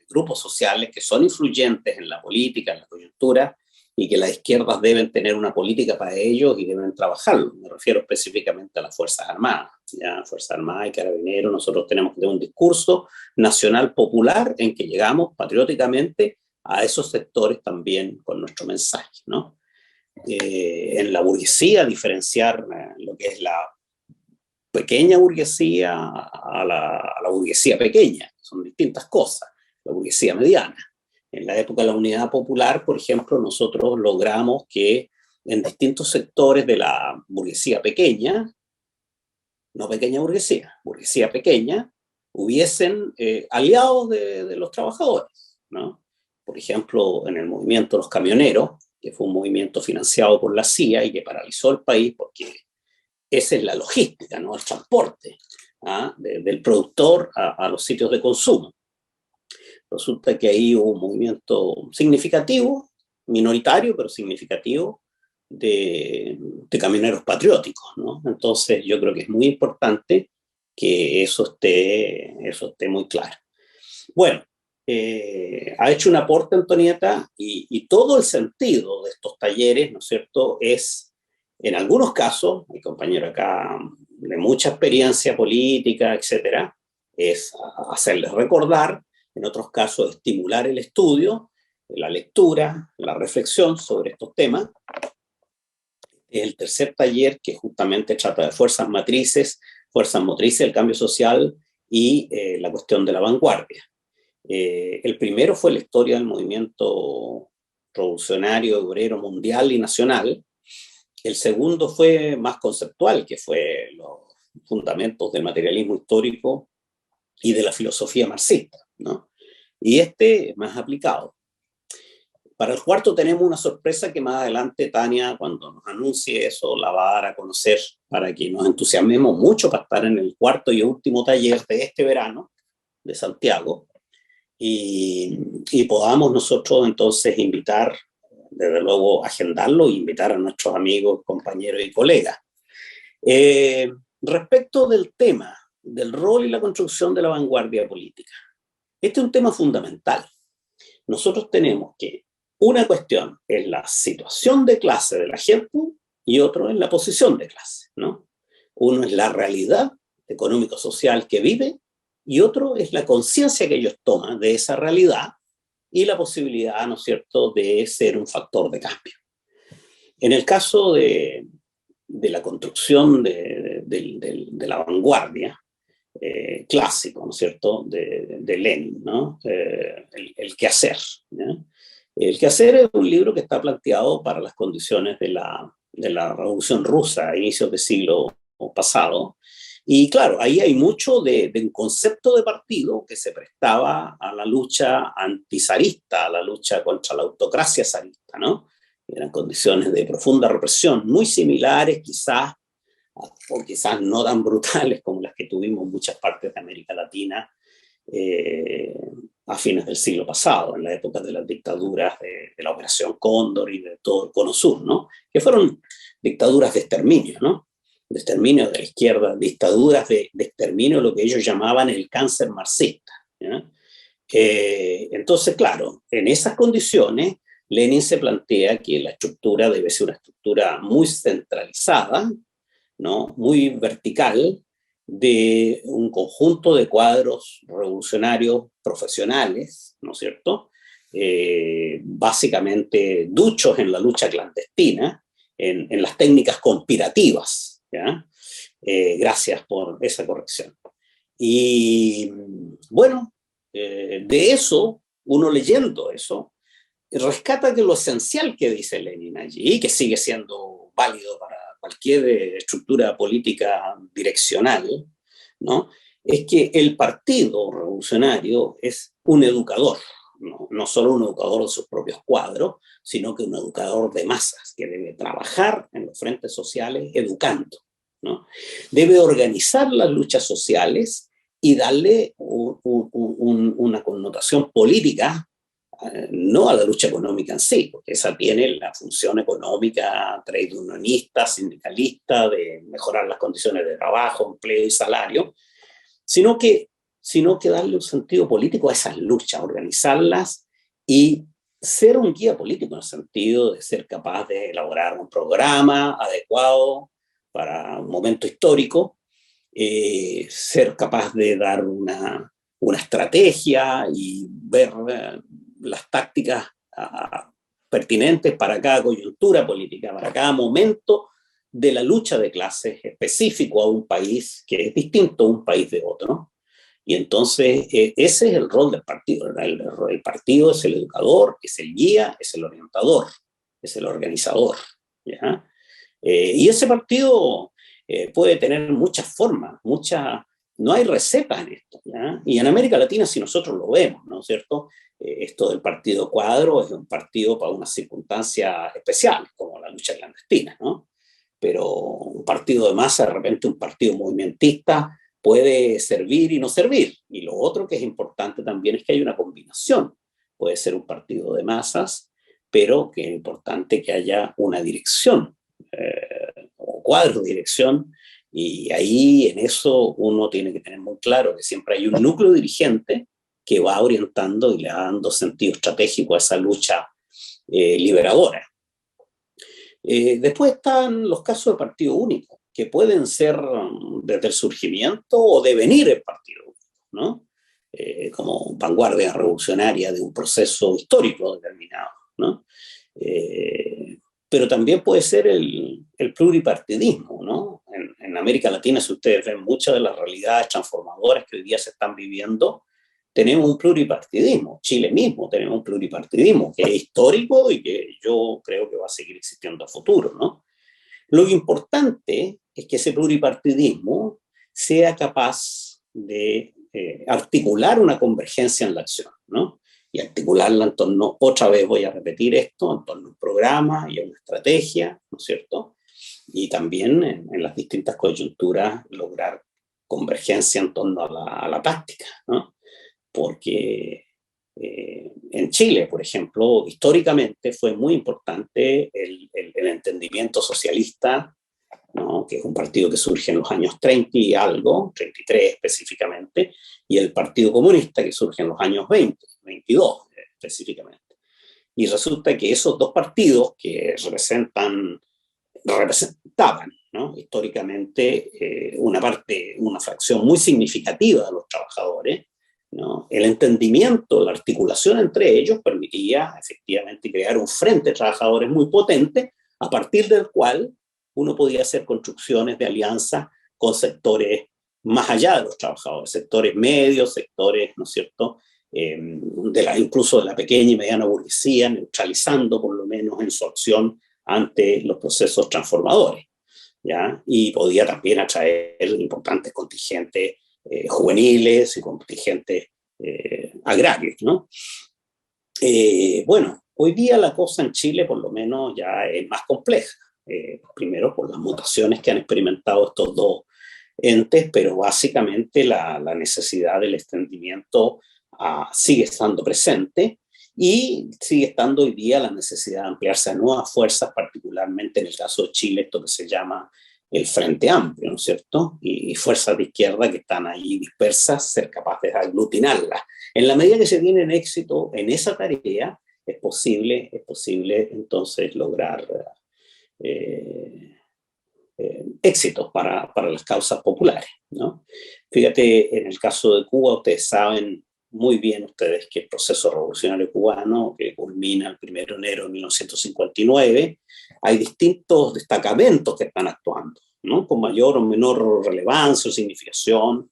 Speaker 1: grupos sociales que son influyentes en la política, en la coyuntura, y que las izquierdas deben tener una política para ellos y deben trabajarlo. Me refiero específicamente a las Fuerzas Armadas, ¿ya? Fuerzas Armadas y Carabineros. Nosotros tenemos que tener un discurso nacional popular en que llegamos patrióticamente a esos sectores también con nuestro mensaje, ¿no? En la burguesía, diferenciar lo que es la pequeña burguesía a la burguesía pequeña, son distintas cosas, la burguesía mediana. En la época de la Unidad Popular, por ejemplo, nosotros logramos que en distintos sectores de la burguesía pequeña, no pequeña burguesía pequeña, hubiesen aliados de los trabajadores, ¿no? Por ejemplo, en el movimiento de los camioneros, que fue un movimiento financiado por la CIA y que paralizó el país porque esa es la logística, ¿no? El transporte del productor a los sitios de consumo. Resulta que ahí hubo un movimiento significativo, minoritario, pero significativo, de camioneros patrióticos, ¿no? Entonces yo creo que es muy importante que eso esté muy claro. Bueno, ha hecho un aporte Antonieta y todo el sentido de estos talleres, ¿no es cierto?, es, en algunos casos, mi compañero acá de mucha experiencia política, etcétera, es hacerles recordar, en otros casos estimular el estudio, la lectura, la reflexión sobre estos temas. El tercer taller que justamente trata de fuerzas motrices del cambio social y la cuestión de la vanguardia. El primero fue la historia del movimiento revolucionario, obrero, mundial y nacional. El segundo fue más conceptual, que fue los fundamentos del materialismo histórico y de la filosofía marxista, ¿no? Y este más aplicado. Para el cuarto tenemos una sorpresa que más adelante Tania, cuando nos anuncie eso, la va a dar a conocer para que nos entusiasmemos mucho para estar en el cuarto y último taller de este verano de Santiago y podamos nosotros entonces invitar, desde luego agendarlo e invitar a nuestros amigos, compañeros y colegas. Respecto del tema del rol y la construcción de la vanguardia política, este es un tema fundamental. Nosotros tenemos que una cuestión es la situación de clase de la gente y otro es la posición de clase, ¿no? Uno es la realidad económico-social que vive y otro es la conciencia que ellos toman de esa realidad y la posibilidad, ¿no es cierto?, de ser un factor de cambio. En el caso de la construcción de la vanguardia, clásico, ¿no es cierto?, de Lenin, ¿no? El quehacer, ¿no? El quehacer es un libro que está planteado para las condiciones de la Revolución Rusa a inicios del siglo pasado. Y claro, ahí hay mucho de un concepto de partido que se prestaba a la lucha antizarista, a la lucha contra la autocracia zarista, ¿no? Eran condiciones de profunda represión, muy similares quizás, o quizás no tan brutales como las que tuvimos en muchas partes de América Latina a fines del siglo pasado, en la época de las dictaduras de la Operación Cóndor y de todo el Cono Sur, ¿no? Que fueron dictaduras de exterminio, ¿no? De exterminio de la izquierda, dictaduras de exterminio de lo que ellos llamaban el cáncer marxista, ¿no? Entonces, claro, en esas condiciones, Lenin se plantea que la estructura debe ser una estructura muy centralizada, ¿no? Muy vertical, de un conjunto de cuadros revolucionarios profesionales, ¿no es cierto? Básicamente duchos en la lucha clandestina, en las técnicas conspirativas, ¿ya? Gracias por esa corrección. Y bueno, de eso, uno leyendo eso, rescata que lo esencial que dice Lenin allí, que sigue siendo válido para cualquier estructura política direccional, ¿no?, es que el partido revolucionario es un educador, no solo un educador de sus propios cuadros, sino que un educador de masas, que debe trabajar en los frentes sociales educando, ¿no? Debe organizar las luchas sociales y darle una connotación política, no a la lucha económica en sí, porque esa tiene la función económica, trade unionista, sindicalista, de mejorar las condiciones de trabajo, empleo y salario, sino que darle un sentido político a esas luchas, organizarlas y ser un guía político en el sentido de ser capaz de elaborar un programa adecuado para un momento histórico, ser capaz de dar una estrategia y ver las tácticas pertinentes para cada coyuntura política, para cada momento de la lucha de clases específico a un país que es distinto a un país de otro, ¿no? Y entonces ese es el rol del partido, ¿verdad? El partido es el educador, es el guía, es el orientador, es el organizador, ¿ya? Y ese partido puede tener muchas formas, no hay recetas en esto, ¿ya? Y en América Latina si nosotros lo vemos, ¿no es cierto? Esto del partido cuadro es un partido para unas circunstancias especiales, como la lucha clandestina, ¿no? pero un partido de masa, de repente un partido movimentista, puede servir y no servir. Y lo otro que es importante también es que hay una combinación. Puede ser un partido de masas, pero que es importante que haya una dirección, o cuadro de dirección, y ahí en eso uno tiene que tener muy claro que siempre hay un núcleo dirigente que va orientando y le va dando sentido estratégico a esa lucha liberadora. Después están los casos de partido único, que pueden ser desde el surgimiento o devenir el partido único, ¿no? Como vanguardia revolucionaria de un proceso histórico determinado, ¿no? Pero también puede ser el pluripartidismo, ¿no? En América Latina, si ustedes ven muchas de las realidades transformadoras que hoy día se están viviendo, tenemos un pluripartidismo. Chile mismo tenemos un pluripartidismo que es histórico y que yo creo que va a seguir existiendo a futuro, ¿no? Lo importante es que ese pluripartidismo sea capaz de articular una convergencia en la acción, ¿no? Y articularla en torno, otra vez voy a repetir esto, en torno a un programa y a una estrategia, ¿no es cierto? Y también en las distintas coyunturas lograr convergencia en torno a la práctica, ¿no? Porque en Chile, por ejemplo, históricamente fue muy importante el entendimiento socialista, ¿no? Que es un partido que surge en los años 30 y algo, 33 específicamente, y el Partido Comunista que surge en los años 20, 22 específicamente. Y resulta que esos dos partidos que representaban, ¿no? Históricamente una fracción muy significativa de los trabajadores, ¿no? El entendimiento, la articulación entre ellos permitía efectivamente crear un frente de trabajadores muy potente, a partir del cual uno podía hacer construcciones de alianza con sectores más allá de los trabajadores, sectores medios, sectores, ¿no es cierto?, incluso de la pequeña y mediana burguesía, neutralizando por lo menos en su acción ante los procesos transformadores, ¿ya? Y podía también atraer importantes contingentes juveniles y contingentes agrarios, ¿no? Bueno, hoy día la cosa en Chile por lo menos ya es más compleja. Primero por las mutaciones que han experimentado estos dos entes, pero básicamente la necesidad del extendimiento sigue estando presente y sigue estando hoy día la necesidad de ampliarse a nuevas fuerzas, particularmente en el caso de Chile, esto que se llama el Frente Amplio, ¿no es cierto? Y fuerzas de izquierda que están ahí dispersas, ser capaces de aglutinarlas. En la medida que se tiene éxito en esa tarea, es posible entonces lograr éxitos para las causas populares, ¿no? Fíjate, en el caso de Cuba, ustedes saben muy bien ustedes que el proceso revolucionario cubano, que culmina el 1 de enero de 1959, hay distintos destacamentos que están actuando, ¿no? Con mayor o menor relevancia o significación.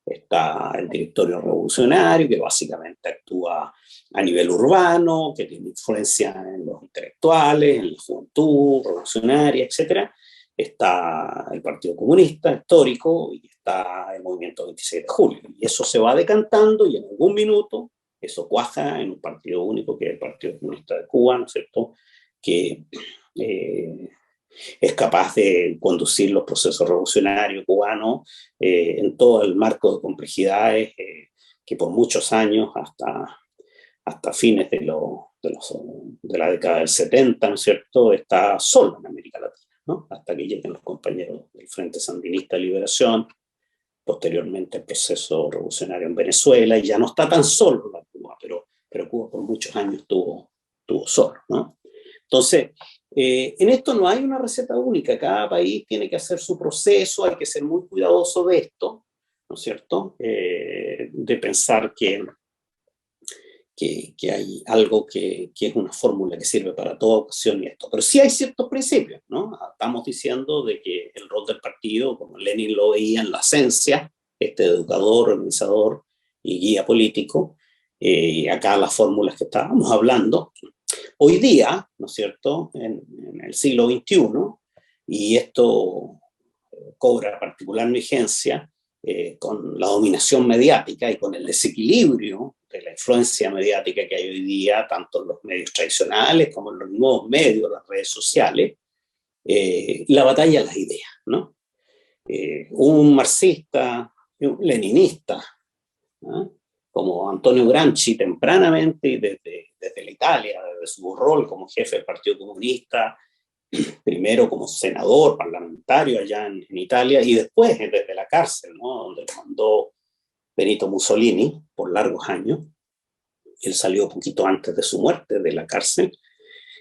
Speaker 1: Está el directorio revolucionario, que básicamente actúa a nivel urbano, que tiene influencia en los intelectuales, en la juventud revolucionaria, etc. Está el Partido Comunista histórico y está el Movimiento 26 de Julio. Y eso se va decantando y en algún minuto eso cuaja en un partido único, que es el Partido Comunista de Cuba, ¿no es cierto?, que es capaz de conducir los procesos revolucionarios cubanos en todo el marco de complejidades que por muchos años, hasta fines de la década del 70, ¿no es cierto?, está solo en América Latina, ¿no? Hasta que lleguen los compañeros del Frente Sandinista de Liberación, posteriormente el proceso revolucionario en Venezuela, y ya no está tan solo la Cuba, pero Cuba por muchos años estuvo solo, ¿no? Entonces, en esto no hay una receta única, cada país tiene que hacer su proceso, hay que ser muy cuidadoso de esto, ¿no es cierto?, de pensar que hay algo que es una fórmula que sirve para toda ocasión y esto. Pero sí hay ciertos principios, ¿no? Estamos diciendo de que el rol del partido, como Lenin lo veía en la esencia, educador, organizador y guía político, y acá las fórmulas que estábamos hablando, hoy día, ¿no es cierto?, en el siglo XXI, y esto cobra particular vigencia con la dominación mediática y con el desequilibrio de la influencia mediática que hay hoy día, tanto en los medios tradicionales como en los nuevos medios, las redes sociales, la batalla de las ideas, ¿no? Un marxista, un leninista, ¿no? Como Antonio Gramsci tempranamente, y desde la Italia, desde su rol como jefe del Partido Comunista, primero como senador parlamentario allá en Italia, y después desde la cárcel, ¿no? Donde lo mandó Benito Mussolini por largos años. Él salió poquito antes de su muerte de la cárcel,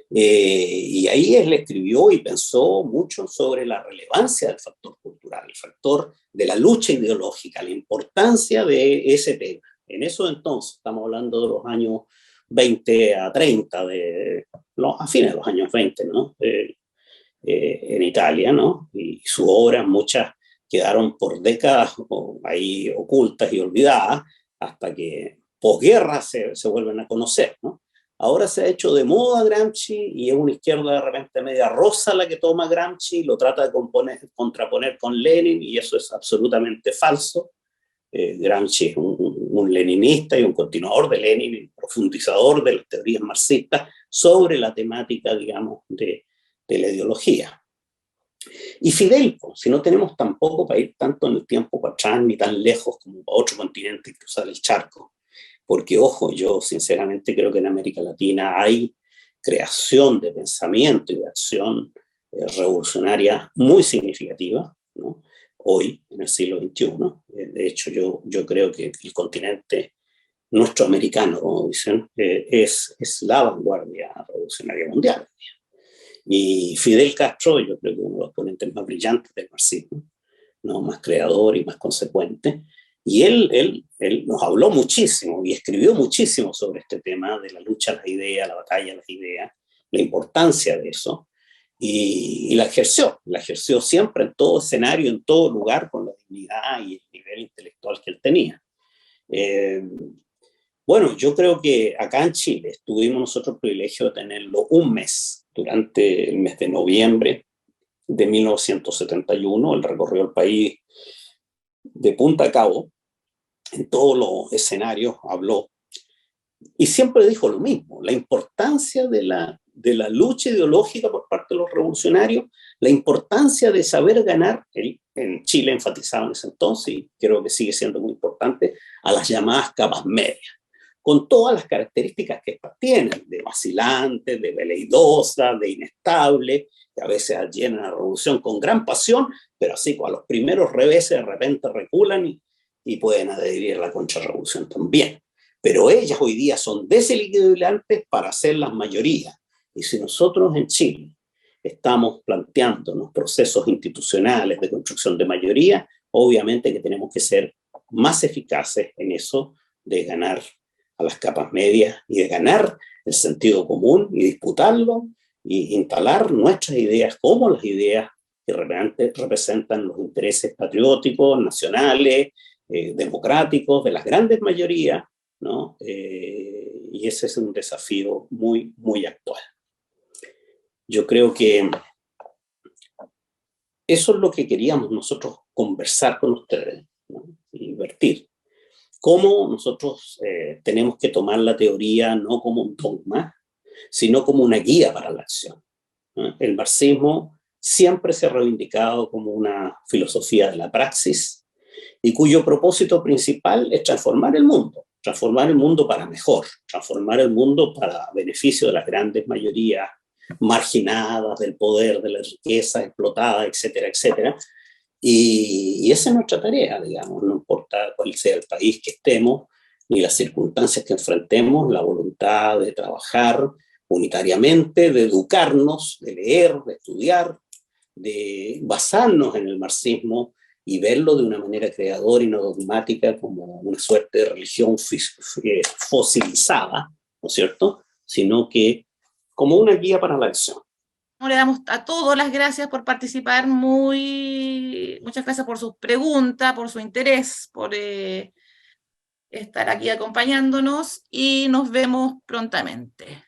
Speaker 1: y ahí él escribió y pensó mucho sobre la relevancia del factor cultural, el factor de la lucha ideológica, la importancia de ese tema. En eso entonces, estamos hablando de los años 20 a 30, a fines de los años 20, ¿no? En Italia, ¿no? Y sus obras, muchas quedaron por décadas ahí ocultas y olvidadas, hasta que posguerra se vuelven a conocer, ¿no? Ahora se ha hecho de moda Gramsci y es una izquierda de repente media rosa la que toma Gramsci, lo trata de contraponer con Lenin, y eso es absolutamente falso. Gramsci es un leninista y un continuador de Lenin, un profundizador de las teorías marxistas sobre la temática, digamos, de la ideología. Y Fidel, si no tenemos tampoco para ir tanto en el tiempo para atrás ni tan lejos como para otro continente y cruzar el charco, porque ojo, yo sinceramente creo que en América Latina hay creación de pensamiento y de acción revolucionaria muy significativa, ¿no? Hoy, en el siglo XXI. De hecho, yo creo que el continente nuestro americano, como dicen, es la vanguardia revolucionaria mundial. Y Fidel Castro, yo creo que uno de los ponentes más brillantes del marxismo, ¿no? Más creador y más consecuente. Y él nos habló muchísimo y escribió muchísimo sobre este tema de la lucha a las ideas, la batalla a las ideas, la importancia de eso. Y la ejerció siempre en todo escenario, en todo lugar, con la dignidad y el nivel intelectual que él tenía. Bueno, yo creo que acá en Chile tuvimos nosotros el privilegio de tenerlo un mes, durante el mes de noviembre de 1971. Él recorrió el país de punta a cabo, en todos los escenarios habló, y siempre dijo lo mismo: la importancia de la lucha ideológica por parte de los revolucionarios, la importancia de saber ganar. En Chile enfatizaba en ese entonces, y creo que sigue siendo muy importante, a las llamadas capas medias, con todas las características que estas tienen, de vacilantes, de veleidosas, de inestables, que a veces llenan la revolución con gran pasión, pero así con los primeros reveses de repente reculan y pueden adherir a la contrarrevolución también. Pero ellas hoy día son desequilibrantes para ser las mayorías. Y si nosotros en Chile estamos planteándonos procesos institucionales de construcción de mayoría, obviamente que tenemos que ser más eficaces en eso de ganar a las capas medias y de ganar el sentido común y disputarlo y instalar nuestras ideas como las ideas que realmente representan los intereses patrióticos, nacionales, democráticos de las grandes mayorías, ¿no? Y ese es un desafío muy, muy actual. Yo creo que eso es lo que queríamos nosotros conversar con ustedes, ¿no? Y vertir. Cómo nosotros tenemos que tomar la teoría no como un dogma, sino como una guía para la acción, ¿no? El marxismo siempre se ha reivindicado como una filosofía de la praxis, y cuyo propósito principal es transformar el mundo para mejor, transformar el mundo para beneficio de las grandes mayorías marginadas del poder, de la riqueza explotada, etcétera, etcétera. Y esa es nuestra tarea, digamos, no importa cuál sea el país que estemos, ni las circunstancias que enfrentemos, la voluntad de trabajar unitariamente, de educarnos, de leer, de estudiar, de basarnos en el marxismo y verlo de una manera creadora y no dogmática como una suerte de religión fosilizada, ¿no es cierto? Sino que como una guía para la acción.
Speaker 3: Le damos a todos las gracias por participar, muchas gracias por sus preguntas, por su interés, por estar aquí acompañándonos, y nos vemos prontamente.